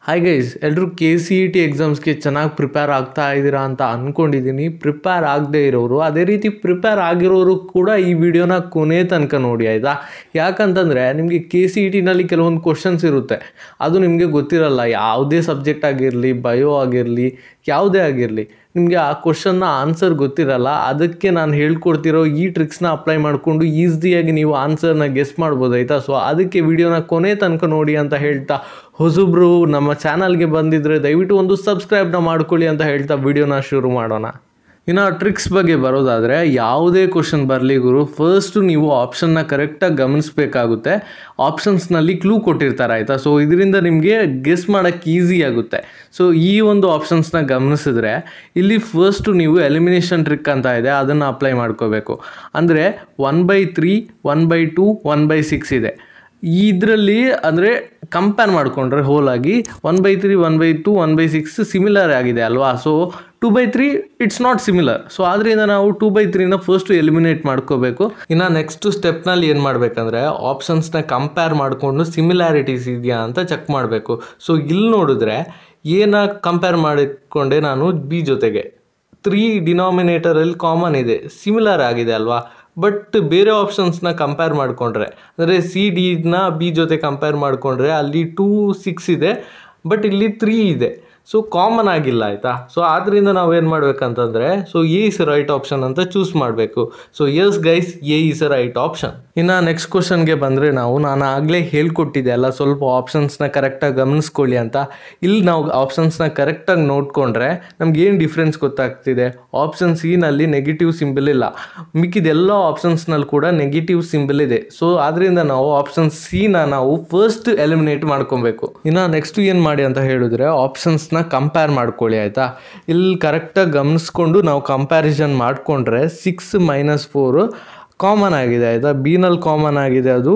Hi guys, ಎಲ್ಲರೂ KCET ಎಕ್ಸಾಮ್ಸ್ಗೆ ಚೆನ್ನಾಗಿ prepare ಆಗ್ತಾ ಇದ್ದೀರಾ ಅಂತ ಅಂದ್ಕೊಂಡಿದ್ದೀನಿ. ಪ್ರಿಪೇರ್ ಆಗದೆ ಇರೋರು, ಅದೇ ರೀತಿ ಪ್ರಿಪೇರ್ ಆಗಿರೋರು ಕೂಡ ಈ ವಿಡಿಯೋನ ಕೊನೆ ತನಕ ನೋಡಿ, ಆಯಿತಾ? ಯಾಕಂತಂದರೆ ನಿಮಗೆ KCETನಲ್ಲಿ ಕೆಲವೊಂದು ಕ್ವಶನ್ಸ್ ಇರುತ್ತೆ, ಅದು ನಿಮಗೆ ಗೊತ್ತಿರಲ್ಲ. ಯಾವುದೇ ಸಬ್ಜೆಕ್ಟ್ ಆಗಿರಲಿ, ಬಯೋ ಆಗಿರಲಿ, ಯಾವುದೇ ಆಗಿರಲಿ, ನಿಮಗೆ ಆ ಕ್ವಶನ್ನ ಆನ್ಸರ್ ಗೊತ್ತಿರಲ್ಲ. ಅದಕ್ಕೆ ನಾನು ಹೇಳ್ಕೊಡ್ತಿರೋ ಈ ಟ್ರಿಕ್ಸ್ನ ಅಪ್ಲೈ ಮಾಡಿಕೊಂಡು ಈಸಿಯಾಗಿ ನೀವು ಆನ್ಸರ್ನ ಗೆಸ್ ಮಾಡ್ಬೋದು, ಆಯಿತಾ? ಸೊ ಅದಕ್ಕೆ ವಿಡಿಯೋನ ಕೊನೆ ತನಕ ನೋಡಿ ಅಂತ ಹೇಳ್ತಾ, ಹೊಸಬ್ರು ನಮ್ಮ ಚಾನಲ್ಗೆ ಬಂದಿದ್ದರೆ ದಯವಿಟ್ಟು ಒಂದು ಸಬ್ಸ್ಕ್ರೈಬ್ನ ಮಾಡ್ಕೊಳ್ಳಿ ಅಂತ ಹೇಳ್ತಾ ವಿಡಿಯೋನ ಶುರು ಮಾಡೋಣ. ಇನ್ನು ಟ್ರಿಕ್ಸ್ ಬಗ್ಗೆ ಬರೋದಾದರೆ, ಯಾವುದೇ ಕ್ವಶನ್ ಬರಲಿ ಗುರು, ಫಸ್ಟು ನೀವು ಆಪ್ಷನ್ನ ಕರೆಕ್ಟಾಗಿ ಗಮನಿಸಬೇಕಾಗುತ್ತೆ. ಆಪ್ಷನ್ಸ್ನಲ್ಲಿ ಕ್ಲೂ ಕೊಟ್ಟಿರ್ತಾರೆ, ಆಯಿತಾ? ಸೊ ಇದರಿಂದ ನಿಮಗೆ ಗೆಸ್ ಮಾಡೋಕ್ಕೆ ಈಸಿ ಆಗುತ್ತೆ. ಸೊ ಈ ಒಂದು ಆಪ್ಷನ್ಸ್ನ ಗಮನಿಸಿದ್ರೆ ಇಲ್ಲಿ ಫಸ್ಟು ನೀವು ಎಲಿಮಿನೇಷನ್ ಟ್ರಿಕ್ ಅಂತ ಇದೆ, ಅದನ್ನು ಅಪ್ಲೈ ಮಾಡ್ಕೋಬೇಕು. ಅಂದರೆ 1/3, 1/2, 1/6 ಇದೆ. ಇದರಲ್ಲಿ ಅಂದರೆ ಕಂಪೇರ್ ಮಾಡಿಕೊಂಡ್ರೆ ಹೋಲಾಗಿ 1/3, 1/2, 1/6 ಸಿಮಿಲರ್ ಆಗಿದೆ ಅಲ್ವಾ? So 2/3 it's not similar. So ಆದ್ದರಿಂದ ನಾವು 2/3ನ ಫಸ್ಟು ಎಲಿಮಿನೇಟ್ ಮಾಡ್ಕೋಬೇಕು. ಇನ್ನು ನೆಕ್ಸ್ಟ್ ಸ್ಟೆಪ್ನಲ್ಲಿ ಏನು ಮಾಡಬೇಕಂದ್ರೆ, ಆಪ್ಷನ್ಸ್ನ ಕಂಪೇರ್ ಮಾಡಿಕೊಂಡು ಸಿಮಿಲಾರಿಟೀಸ್ ಇದೆಯಾ ಅಂತ ಚೆಕ್ ಮಾಡಬೇಕು. ಸೊ ಇಲ್ಲಿ ನೋಡಿದ್ರೆ ಏನ ಕಂಪೇರ್ ಮಾಡಿಕೊಂಡೆ ನಾನು ಬಿ ಜೊತೆಗೆ 3 ಡಿನಾಮಿನೇಟರಲ್ಲಿ ಕಾಮನ್ ಇದೆ, ಸಿಮಿಲರ್ ಆಗಿದೆ ಅಲ್ವಾ? ಬಟ್ ಬೇರೆ ಆಪ್ಷನ್ಸ್ನ ಕಂಪೇರ್ ಮಾಡಿಕೊಂಡ್ರೆ, ಅಂದರೆ CDನ ಬಿ ಜೊತೆ ಕಂಪೇರ್ ಮಾಡಿಕೊಂಡ್ರೆ ಅಲ್ಲಿ 2, 6 ಇದೆ, ಬಟ್ ಇಲ್ಲಿ 3 ಇದೆ. ಸೊ ಕಾಮನ್ ಆಗಿಲ್ಲ, ಆಯಿತಾ? ಸೊ ಆದ್ದರಿಂದ ನಾವು ಏನು ಮಾಡಬೇಕಂತಂದರೆ, so A is right option ಅಂತ ಚೂಸ್ ಮಾಡಬೇಕು. So yes guys, A is right option. ಇನ್ನು ನೆಕ್ಸ್ಟ್ ಕ್ವಶನ್ಗೆ ಬಂದರೆ, ನಾನು ಆಗಲೇ ಹೇಳ್ಕೊಟ್ಟಿದ್ದೆ ಅಲ್ಲ, ಸ್ವಲ್ಪ ಆಪ್ಷನ್ಸ್ನ ಕರೆಕ್ಟಾಗಿ ಗಮನಿಸ್ಕೊಳ್ಳಿ ಅಂತ. ಇಲ್ಲಿ ನಾವು ಆಪ್ಷನ್ಸ್ನ ಕರೆಕ್ಟಾಗಿ ನೋಡಿಕೊಂಡ್ರೆ ನಮ್ಗೆ ಏನು ಡಿಫ್ರೆನ್ಸ್ ಗೊತ್ತಾಗ್ತಿದೆ. ಆಪ್ಷನ್ ಸಿನಲ್ಲಿ ನೆಗೆಟಿವ್ ಸಿಂಬಲ್ ಇಲ್ಲ, ಮಿಕ್ಕಿದೆಲ್ಲ ಆಪ್ಷನ್ಸ್ನಲ್ಲಿ ಕೂಡ ನೆಗೆಟಿವ್ ಸಿಂಬಲ್ ಇದೆ. ಸೊ ಆದ್ದರಿಂದ ನಾವು ಆಪ್ಷನ್ ಸಿನ ನಾವು ಫಸ್ಟ್ ಎಲಿಮಿನೇಟ್ ಮಾಡ್ಕೊಬೇಕು. ಇನ್ನು ನೆಕ್ಸ್ಟ್ ಏನು ಮಾಡಿ ಅಂತ ಹೇಳಿದ್ರೆ, ಆಪ್ಷನ್ಸ್ನ ಕಂಪೇರ್ ಮಾಡ್ಕೊಳ್ಳಿ, ಆಯಿತಾ? ಇಲ್ಲಿ ಕರೆಕ್ಟಾಗಿ ಗಮನಿಸ್ಕೊಂಡು ನಾವು ಕಂಪ್ಯಾರಿಸನ್ ಮಾಡಿಕೊಂಡ್ರೆ 6 - 4 ಕಾಮನ್ ಆಗಿದೆ, ಆಯಿತಾ? ಬಿನಲ್ಲಿ ಕಾಮನ್ ಆಗಿದೆ ಅದು,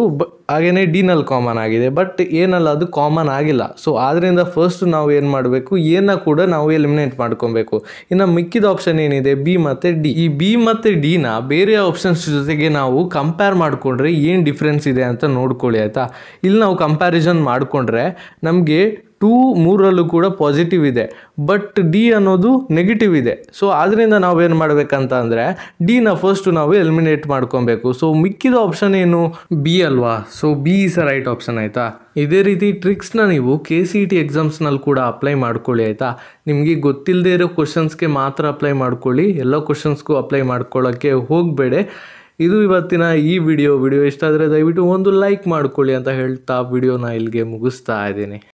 ಹಾಗೆಯೇ ಡಿನಲ್ಲಿ ಕಾಮನ್ ಆಗಿದೆ, ಬಟ್ ಏನಲ್ಲ ಅದು ಕಾಮನ್ ಆಗಿಲ್ಲ. ಸೊ ಆದ್ದರಿಂದ ಫಸ್ಟ್ ನಾವು ಏನು ಮಾಡಬೇಕು, ಎನ ಕೂಡ ನಾವು ಎಲಿಮಿನೇಟ್ ಮಾಡ್ಕೊಬೇಕು. ಇನ್ನು ಮಿಕ್ಕಿದ ಆಪ್ಷನ್ ಏನಿದೆ, ಬಿ ಮತ್ತು ಡಿ. ಈ ಬಿ ಮತ್ತು ಡಿನ ಬೇರೆ ಆಪ್ಷನ್ಸ್ ಜೊತೆಗೆ ನಾವು ಕಂಪೇರ್ ಮಾಡಿಕೊಂಡ್ರೆ ಏನು ಡಿಫ್ರೆನ್ಸ್ ಇದೆ ಅಂತ ನೋಡ್ಕೊಳ್ಳಿ, ಆಯಿತಾ? ಇಲ್ಲಿ ನಾವು ಕಂಪ್ಯಾರಿಸನ್ ಮಾಡಿಕೊಂಡ್ರೆ ನಮಗೆ 2, 3ರಲ್ಲೂ ಕೂಡ ಪಾಸಿಟಿವ್ ಇದೆ, ಬಟ್ ಡಿ ಅನ್ನೋದು ನೆಗೆಟಿವ್ ಇದೆ. ಸೊ ಆದ್ದರಿಂದ ನಾವೇನು ಮಾಡಬೇಕಂತ ಅಂದರೆ, ಡಿನ ಫಸ್ಟು ನಾವು ಎಲಿಮಿನೇಟ್ ಮಾಡ್ಕೊಬೇಕು. ಸೊ ಮಿಕ್ಕಿದ ಆಪ್ಷನ್ ಏನು, ಬಿ ಅಲ್ವಾ? So B is a right option, ಆಯಿತಾ? ಇದೇ ರೀತಿ ಟ್ರಿಕ್ಸ್ನ ನೀವು KCET ಎಕ್ಸಾಮ್ಸ್ನಲ್ಲಿ ಕೂಡ ಅಪ್ಲೈ ಮಾಡ್ಕೊಳ್ಳಿ, ಆಯಿತಾ? ನಿಮಗೆ ಗೊತ್ತಿಲ್ಲದೆ ಇರೋ ಕ್ವಶನ್ಸ್ಗೆ ಮಾತ್ರ ಅಪ್ಲೈ ಮಾಡ್ಕೊಳ್ಳಿ, ಎಲ್ಲ ಕ್ವಶನ್ಸ್ಗೂ ಅಪ್ಲೈ ಮಾಡ್ಕೊಳ್ಳೋಕ್ಕೆ ಹೋಗಬೇಡಿ. ಇದು ಇವತ್ತಿನ ಈ ವಿಡಿಯೋ ಇಷ್ಟ ಆದರೆ ದಯವಿಟ್ಟು ಒಂದು ಲೈಕ್ ಮಾಡ್ಕೊಳ್ಳಿ ಅಂತ ಹೇಳ್ತಾ ವಿಡಿಯೋನ ಇಲ್ಲಿಗೆ ಮುಗಿಸ್ತಾ ಇದ್ದೀನಿ.